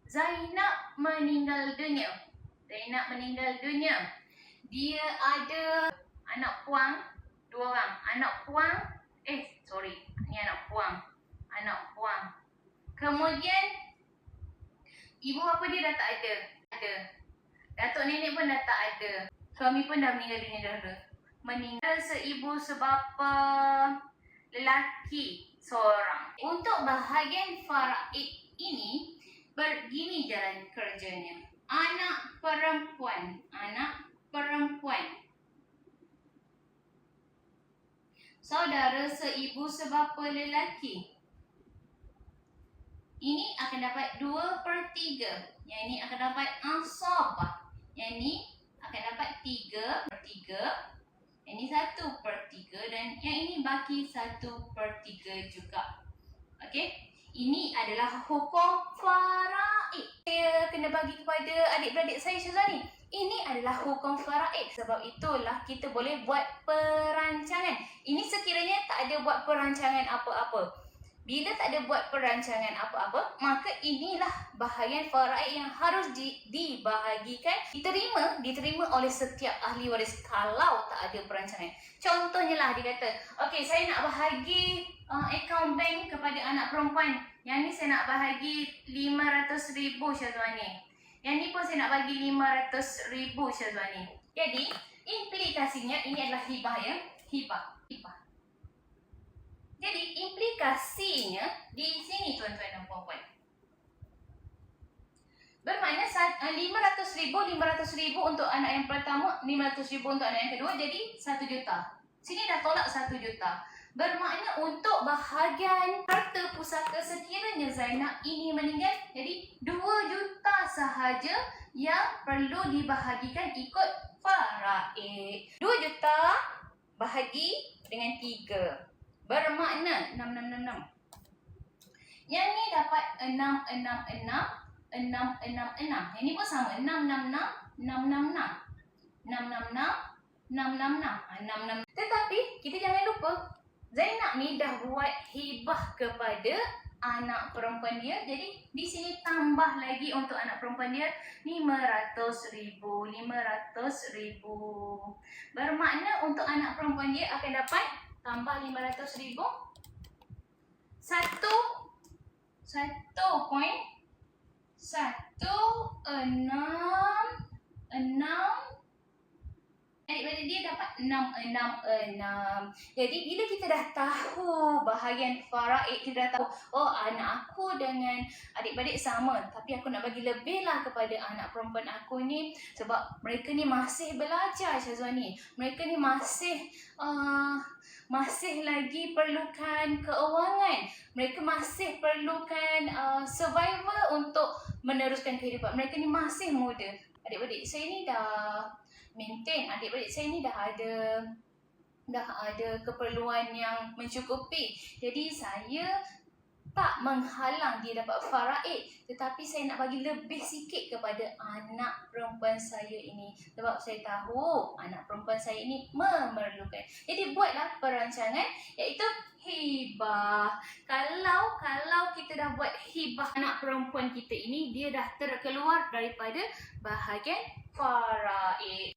Zainab meninggal dunia. Zainab meninggal dunia. Dia ada anak puang 2 orang. Anak puang, ni anak puang. Anak puang. Kemudian ibu bapa dia dah tak ada. Datuk nenek pun dah tak ada. Suami pun dah meninggal dunia dahulu. Meninggal seibu sebapa lelaki seorang. Untuk bahagian faraid ini begini jalan kerjanya. Anak perempuan. Saudara seibu sebapa lelaki. Ini akan dapat 2/3. Yang ini akan dapat asabah. Yang ini akan dapat 3/3. Yang ini 1/3 dan yang ini baki 1/3 juga. Okey. Ini adalah hukum faraid. Saya kena bagi kepada adik-beradik saya Syazwani. Ini adalah hukum faraid. Sebab itulah kita boleh buat perancangan. Ini sekiranya tak ada buat perancangan apa-apa. Bila tak ada buat perancangan apa-apa, maka inilah bahagian faraid yang harus dibahagikan, diterima oleh setiap ahli waris kalau tak ada perancangan. Contohnya lah dia kata, okey, saya nak bahagi akaun bank kepada anak perempuan. Yang ni saya nak bahagi 500,000 Syazwani. Yang ni pun saya nak bagi 500,000 Syazwani. Jadi, implikasinya ini adalah hibah ya. Hibah. Jadi implikasinya di sini tuan-tuan dan puan-puan. Bermakna 500,000 untuk anak yang pertama, 500,000 untuk anak yang kedua, jadi 1 juta. Sini dah tolak 1 juta. Bermakna untuk bahagian harta pusaka sekiranya Zainab ini meninggal, jadi 2 juta sahaja yang perlu dibahagikan ikut faraid. 2 juta bahagi dengan 3. Bermakna 6. Yang ni dapat 6. Yang ni pun sama, 6. Tetapi kita jangan lupa, Zainab ni dah buat hibah kepada anak perempuan dia. Jadi di sini tambah lagi untuk anak perempuan dia 500,000. Bermakna untuk anak perempuan dia akan dapat tambah 500,000 1.16. Adik-adik dia dapat 666. Jadi bila kita dah tahu bahagian faraid, kita dah tahu, oh anak aku dengan adik-adik sama, tapi aku nak bagi lebih lah kepada anak perempuan aku ni sebab mereka ni masih belajar Syazwani. Mereka ni masih lagi perlukan keuangan. Mereka masih perlukan survival untuk meneruskan kehidupan. Mereka ni masih muda. Adik-adik saya ni dah maintain, adik-adik saya ni dah ada keperluan yang mencukupi. Jadi saya tak menghalang dia dapat faraid, tetapi saya nak bagi lebih sikit kepada anak perempuan saya ini sebab saya tahu anak perempuan saya ini memerlukan. Jadi buatlah perancangan iaitu hibah. Kalau kita dah buat hibah anak perempuan kita ini, dia dah terkeluar daripada bahagian faraid.